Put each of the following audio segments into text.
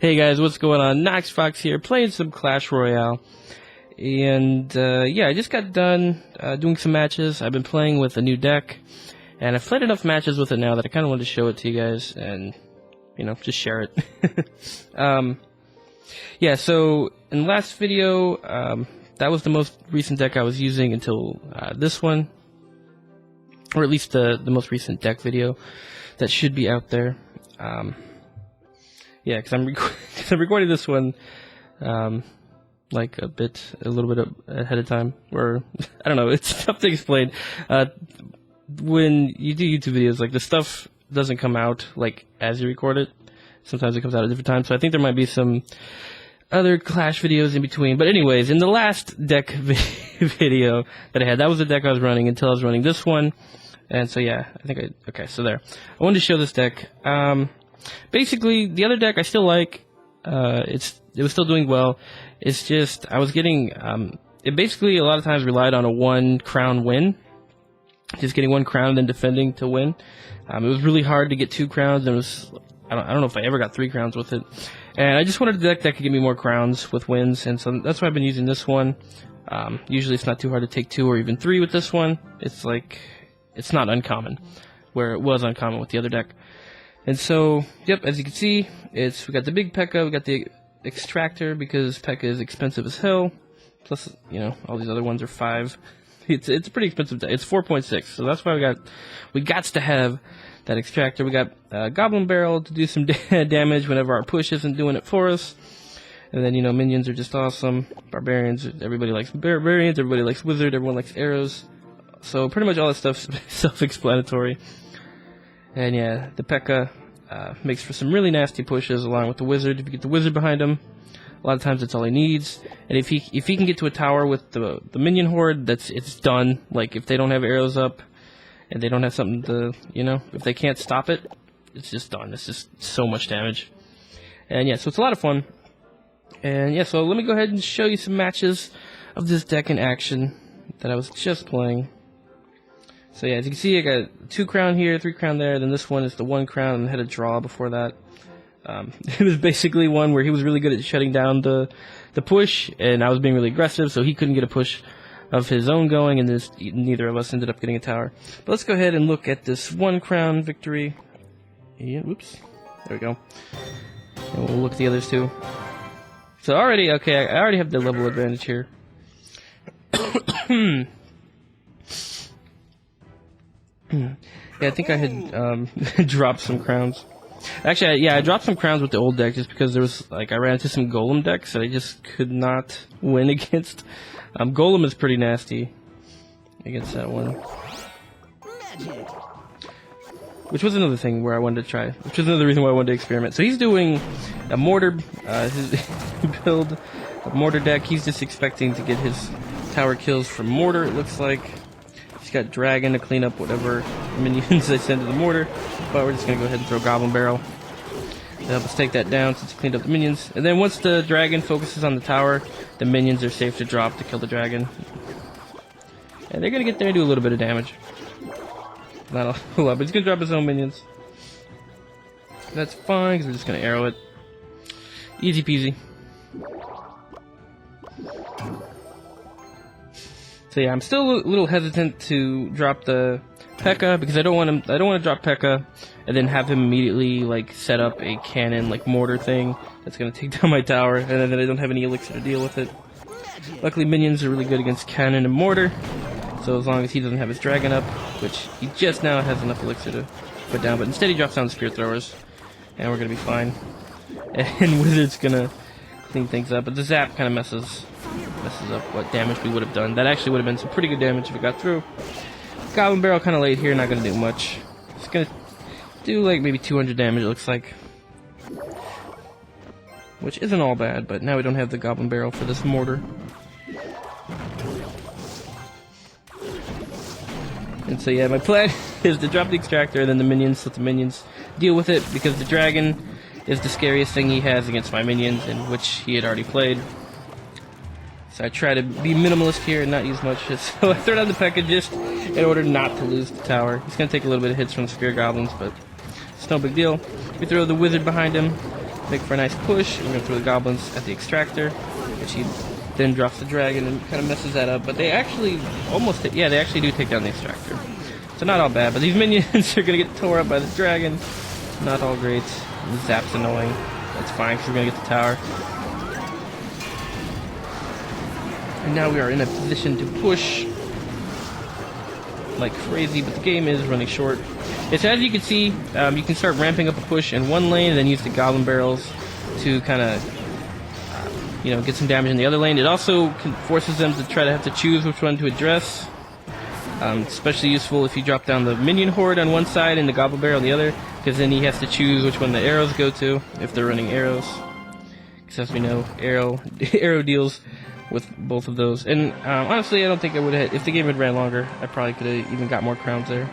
Hey guys, what's going on? Noxfox here, playing some Clash Royale. And yeah, I just got done doing some matches. I've been playing with a new deck, and I've played enough matches with it now that I kind of wanted to show it to you guys and, you know, just share it. Yeah, so in the last video, that was the most recent deck I was using until this one, or at least the most recent deck video that should be out there. Yeah, because I'm recording this one like a little bit ahead of time, or I don't know, it's tough to explain. When you do YouTube videos, like, the stuff doesn't come out like as you record it. Sometimes it comes out at different times, so I think there might be some other Clash videos in between. But anyways, in the last deck video that I had, that was the deck I was running until I was running this one. And so yeah, okay, so there. I wanted to show this deck. Basically, the other deck I still like. It was still doing well. It's just I was getting it basically a lot of times relied on a 1 crown win, just getting 1 crown and then defending to win. It was really hard to get 2 crowns, and it was I don't know if I ever got 3 crowns with it. And I just wanted a deck that could give me more crowns with wins, and so that's why I've been using this one. Usually it's not too hard to take 2 or even 3 with this one. It's like, it's not uncommon, where it was uncommon with the other deck. And so, yep, as you can see, we got the big P.E.K.K.A, we got the extractor because P.E.K.K.A is expensive as hell. Plus, you know, all these other ones are 5. It's a pretty expensive. It's 4.6, so that's why we got to have that extractor. We got Goblin Barrel to do some damage whenever our push isn't doing it for us. And then, you know, minions are just awesome. Barbarians, everybody likes barbarians. Everybody likes wizard. Everyone likes arrows. So pretty much all that stuff's self-explanatory. And yeah, the P.E.K.K.A makes for some really nasty pushes along with the wizard. If you get the wizard behind him, a lot of times that's all he needs. And if he can get to a tower with the minion horde, it's done. Like, if they don't have arrows up and they don't have something to, you know, if they can't stop it, it's just done. It's just so much damage. And yeah, so it's a lot of fun. And yeah, so let me go ahead and show you some matches of this deck in action that I was just playing. So yeah, as you can see, I got 2 crown here, 3 crown there, then this one is the 1 crown, and I had a draw before that. It was basically one where he was really good at shutting down the push, and I was being really aggressive, so he couldn't get a push of his own going, and neither of us ended up getting a tower. But let's go ahead and look at this 1 crown victory. Yeah, whoops. There we go. And we'll look at the others too. So already, okay, I already have the level advantage here. Yeah, I think I had dropped some crowns. Actually, yeah, I dropped some crowns with the old deck just because there was, like, I ran into some golem decks that I just could not win against. Golem is pretty nasty against that one. Which was another thing where I wanted to try. Which was another reason why I wanted to experiment. So he's doing a Mortar, his build, a Mortar deck. He's just expecting to get his tower kills from Mortar, it looks like. He's got Dragon to clean up whatever minions they send to the Mortar. But we're just going to go ahead and throw Goblin Barrel to help us take that down since he cleaned up the minions. And then once the Dragon focuses on the tower, the minions are safe to drop to kill the Dragon. And they're going to get there and do a little bit of damage. Not a whole lot, but he's going to drop his own minions. That's fine, because we're just going to arrow it. Easy peasy. So yeah, I'm still a little hesitant to drop the P.E.K.K.A because I don't want to drop P.E.K.K.A and then have him immediately, like, set up a cannon, like, mortar thing that's going to take down my tower, and then I don't have any elixir to deal with it. Luckily, minions are really good against cannon and mortar, so as long as he doesn't have his dragon up, which he just now has enough elixir to put down, but instead he drops down spear throwers, and we're going to be fine. And wizard's going to clean things up, but the zap kind of messes up what damage we would have done. That actually would have been some pretty good damage if it got through. Goblin Barrel kind of late here, not going to do much. It's going to do like maybe 200 damage, it looks like. Which isn't all bad, but now we don't have the Goblin Barrel for this Mortar. And so yeah, my plan is to drop the extractor and then the minions, let the minions deal with it, because the dragon is the scariest thing he has against my minions, in which he had already played. So I try to be minimalist here and not use much. So I throw down the P.E.K.K.A just in order not to lose the tower. He's going to take a little bit of hits from the Spear Goblins, but it's no big deal. We throw the Wizard behind him make for a nice push. We're going to throw the goblins at the extractor, which he then drops the dragon and kind of messes that up. But they actually almost, they actually do take down the extractor. So not all bad, but these minions are going to get tore up by the dragon. Not all great. The zap's annoying. That's fine, because we're going to get the tower. And now we are in a position to push like crazy, but the game is running short. It's, as you can see, you can start ramping up a push in one lane and then use the goblin barrels to kind of, get some damage in the other lane. It also forces them to try to have to choose which one to address. Especially useful if you drop down the minion horde on one side and the goblin barrel on the other, because then he has to choose which one the arrows go to if they're running arrows. Because as we know, arrow deals with both of those. And honestly, I don't think I would have, if the game had ran longer, I probably could have even got more crowns there.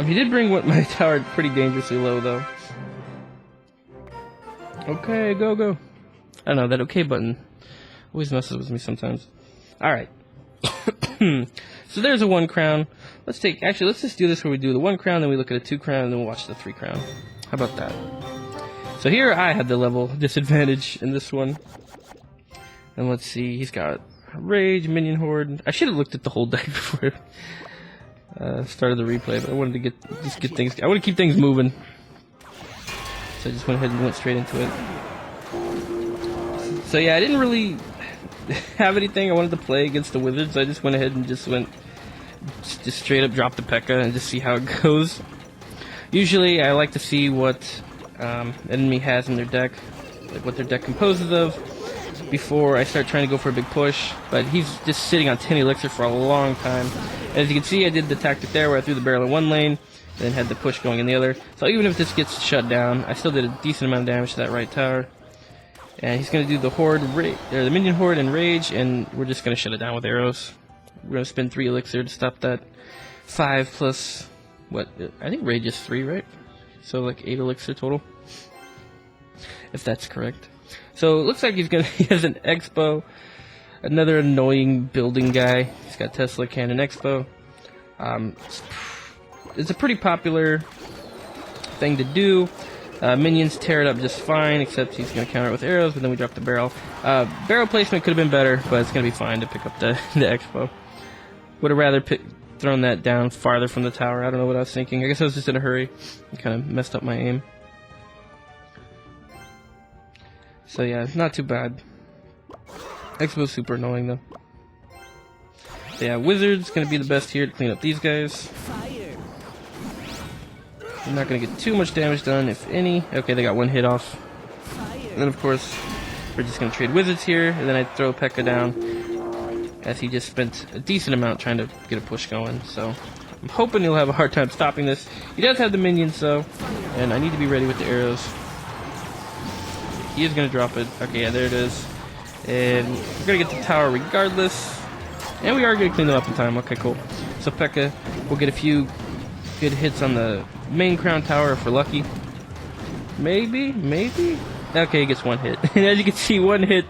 He did bring my tower pretty dangerously low, though. Okay, go, go. I don't know, that okay button always messes with me sometimes. Alright. So there's a 1 crown. Let's just do this where we do the 1 crown, then we look at a 2 crown, and then we'll watch the 3 crown. How about that? So here I had the level disadvantage in this one. And let's see, he's got Rage, Minion Horde. I should have looked at the whole deck before I started the replay, but I wanted to get things, I want to keep things moving. So I just went ahead and went straight into it. So yeah, I didn't really have anything I wanted to play against the wizards. I just went ahead and just straight up drop the P.E.K.K.A and just see how it goes. Usually I like to see what enemy has in their deck, like what their deck composes of, before I start trying to go for a big push. But he's just sitting on 10 elixir for a long time. As you can see, I did the tactic there where I threw the barrel in one lane and then had the push going in the other. So even if this gets shut down, I still did a decent amount of damage to that right tower. And he's going to do the horde, the minion horde and rage, and we're just going to shut it down with arrows. We're going to spend 3 elixir to stop that 5 plus, what, I think rage is 3, right? So like 8 elixir total, if that's correct. So it looks like he has an Expo, another annoying building guy. He's got Tesla Cannon Expo. It's a pretty popular thing to do. Minions tear it up just fine, except he's going to counter it with arrows, but then we drop the barrel. Barrel placement could have been better, but it's going to be fine to pick up the Expo. Would have rather thrown that down farther from the tower. I don't know what I was thinking. I guess I was just in a hurry and kind of messed up my aim. So yeah, not too bad. Expo's super annoying though. So yeah, Wizard's going to be the best here to clean up these guys. I'm not going to get too much damage done, if any. Okay, they got 1 hit off. And then, of course, we're just going to trade Wizards here, and then I throw P.E.K.K.A down, as he just spent a decent amount trying to get a push going. So I'm hoping he'll have a hard time stopping this. He does have the minions, though, and I need to be ready with the arrows. He is going to drop it. Okay, yeah, there it is. And we're going to get the tower regardless. And we are going to clean them up in time. Okay, cool. So P.E.K.K.A will get a few good hits on the main crown tower if we're lucky. Maybe? Okay, he gets 1 hit. And as you can see, 1 hit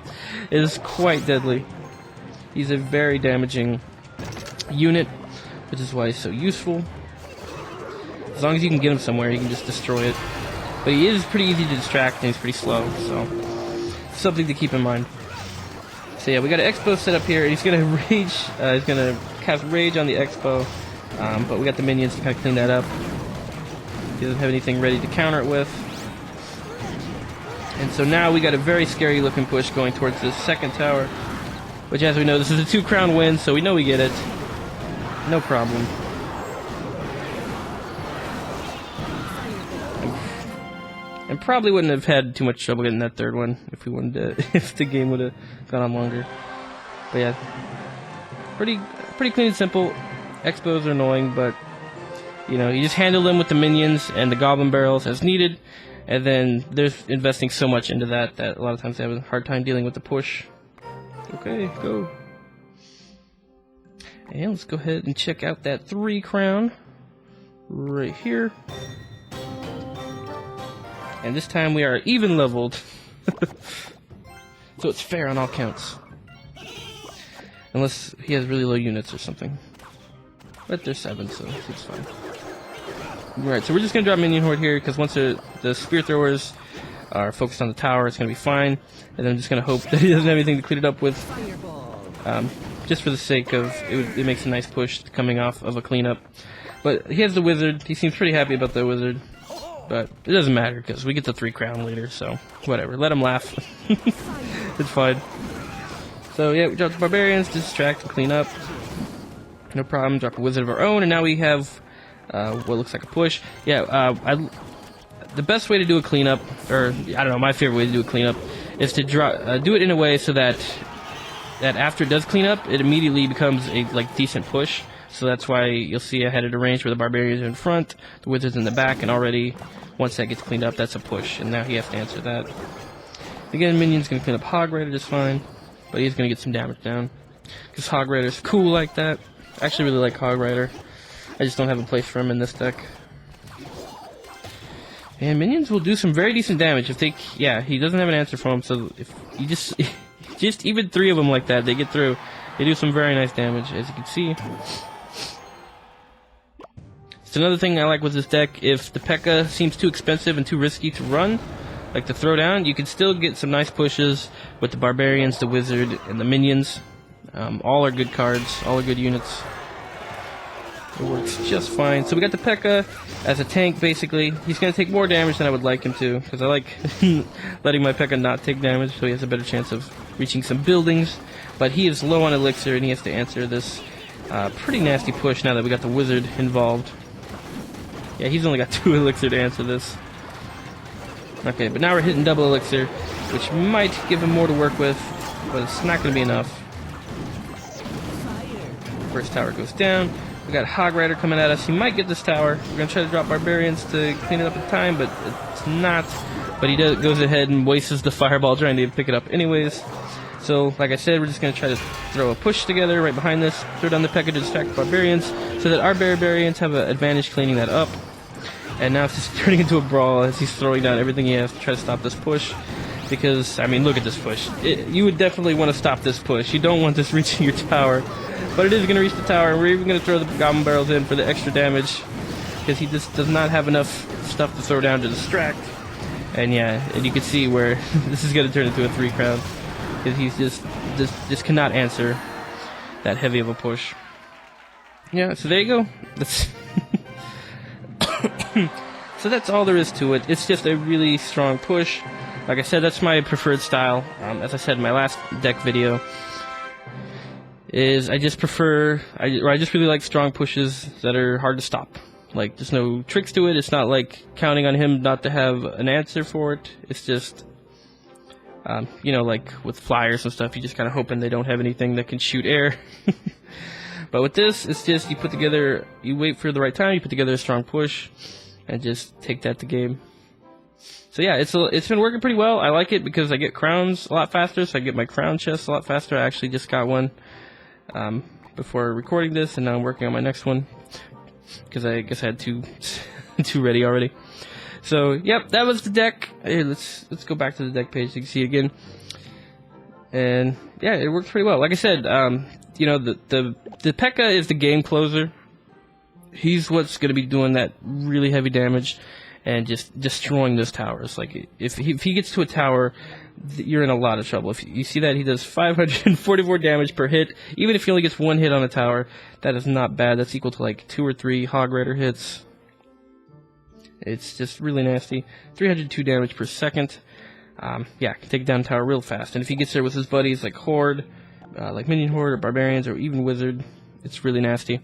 is quite deadly. He's a very damaging unit, which is why he's so useful. As long as you can get him somewhere, you can just destroy it. But he is pretty easy to distract, and he's pretty slow, so something to keep in mind. So yeah, we got an Expo set up here, and he's gonna rage. He's gonna cast Rage on the Expo, but we got the minions to kind of clean that up. He doesn't have anything ready to counter it with. And so now we got a very scary looking push going towards this second tower, which, as we know, this is a 2 crown win, so we know we get it. No problem. And probably wouldn't have had too much trouble getting that 3rd one if we wanted to, if the game would have gone on longer. But yeah, pretty clean and simple. Expos are annoying, but you know, you just handle them with the minions and the goblin barrels as needed, and then they're investing so much into that a lot of times they have a hard time dealing with the push. Okay, go. And let's go ahead and check out that 3 crown right here. And this time we are even leveled. So it's fair on all counts. Unless he has really low units or something. But they're 7, so it's fine. Right, so we're just going to drop Minion Horde here, because once the Spear Throwers are focused on the tower, it's going to be fine. And I'm just going to hope that he doesn't have anything to clean it up with. Just for the sake of, it makes a nice push coming off of a cleanup. But he has the wizard. He seems pretty happy about the wizard. But it doesn't matter, because we get the 3 crown later, so whatever. Let him laugh. It's fine. So yeah, we drop the barbarians, distract and clean up. No problem, drop a wizard of our own, and now we have what looks like a push. Yeah, the best way to do a cleanup, or I don't know, my favorite way to do a cleanup, is to do it in a way so that after it does clean up, it immediately becomes a decent push. So that's why you'll see I had it arranged where the barbarians are in front, the wizards in the back, and already once that gets cleaned up, that's a push, and now he has to answer that. Again, Minion's gonna clean up Hog Rider just fine, but he's gonna get some damage down because Hog Rider's cool like that. I actually really like Hog Rider. I just don't have a place for him in this deck. And Minions will do some very decent damage if they, yeah, he doesn't have an answer for him, so if you just even 3 of them like that, they get through. They do some very nice damage, as you can see. It's another thing I like with this deck. If the P.E.K.K.A seems too expensive and too risky to run, like to throw down, you can still get some nice pushes with the Barbarians, the Wizard, and the Minions. All are good cards, all are good units. It works just fine. So we got the P.E.K.K.A as a tank, basically. He's going to take more damage than I would like him to, because I like letting my P.E.K.K.A not take damage, so he has a better chance of reaching some buildings. But he is low on elixir, and he has to answer this pretty nasty push now that we got the Wizard involved. Yeah, he's only got 2 elixir to answer this. Okay, but now we're hitting double elixir, which might give him more to work with, but it's not going to be enough. First tower goes down. We got Hog Rider coming at us. He might get this tower. We're going to try to drop Barbarians to clean it up in time, but it's not. But he goes ahead and wastes the fireball trying to pick it up anyways. So, like I said, we're just going to try to throw a push together right behind this, throw down the P.E.K.K.A to distract the Barbarians, so that our Barbarians have an advantage cleaning that up. And now it's just turning into a brawl as he's throwing down everything he has to try to stop this push. Because, I mean, look at this push. You would definitely want to stop this push. You don't want this reaching your tower. But it is going to reach the tower, and we're even going to throw the Goblin Barrels in for the extra damage. Because he just does not have enough stuff to throw down to distract. And yeah, and you can see where this is going to turn into a 3 crown. Because he's just cannot answer that heavy of a push. Yeah, so there you go. That's so that's all there is to it. It's just a really strong push. Like I said, that's my preferred style. As I said in my last deck video, I just really like strong pushes that are hard to stop. Like, there's no tricks to it. It's not like counting on him not to have an answer for it. It's just, you know, like with flyers and stuff, you're just kind of hoping they don't have anything that can shoot air. But with this, it's just you wait for the right time, you put together a strong push, and just take that to game. So yeah, it's been working pretty well. I like it because I get crowns a lot faster, so I get my crown chest a lot faster. I actually just got one before recording this, and now I'm working on my next one because I guess I had two ready already. So yep, that was the deck. Here, let's go back to the deck page so you can see it again. And yeah, it works pretty well. Like I said, you know, the P.E.K.K.A is the game closer. He's what's going to be doing that really heavy damage and just destroying those towers. Like, if he gets to a tower, you're in a lot of trouble. If you see that, he does 544 damage per hit. Even if he only gets 1 hit on a tower, that is not bad. That's equal to like 2 or 3 Hog Rider hits. It's just really nasty. 302 damage per second. Yeah, can take down a tower real fast. And if he gets there with his buddies like Horde, like Minion Horde or Barbarians or even Wizard, it's really nasty.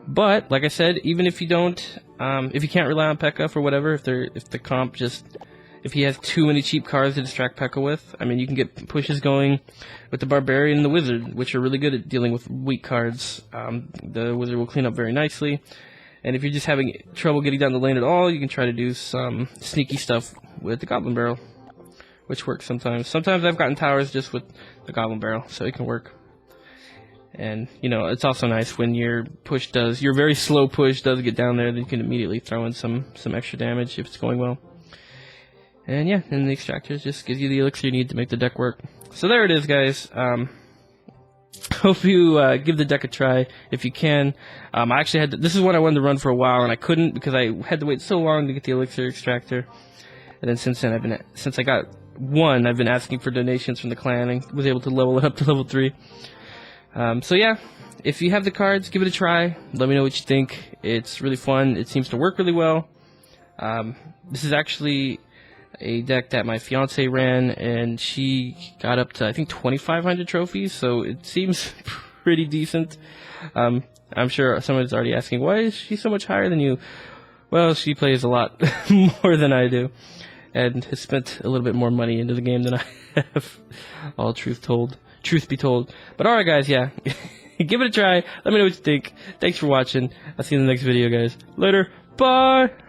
But like I said, even if you don't, if you can't rely on P.E.K.K.A for whatever, if the comp if he has too many cheap cards to distract P.E.K.K.A with, I mean, you can get pushes going with the Barbarian and the Wizard, which are really good at dealing with weak cards. The Wizard will clean up very nicely. And if you're just having trouble getting down the lane at all, you can try to do some sneaky stuff with the Goblin Barrel, which works sometimes. Sometimes I've gotten towers just with the Goblin Barrel, so it can work. And, you know, it's also nice when your very slow push does get down there, then you can immediately throw in some extra damage if it's going well. And yeah, and the extractors just gives you the elixir you need to make the deck work. So there it is, guys. Hope you give the deck a try if you can. I actually this is one I wanted to run for a while, and I couldn't because I had to wait so long to get the elixir extractor. And then since then, since I got 1, I've been asking for donations from the clan and was able to level it up to level 3. So yeah, if you have the cards, give it a try. Let me know what you think. It's really fun. It seems to work really well. This is actually a deck that my fiance ran, and she got up to, I think, 2,500 trophies, so it seems pretty decent. I'm sure someone's already asking, why is she so much higher than you? Well, she plays a lot more than I do, and has spent a little bit more money into the game than I have, all truth be told. But alright guys, yeah, give it a try, let me know what you think. Thanks for watching, I'll see you in the next video guys. Later, bye!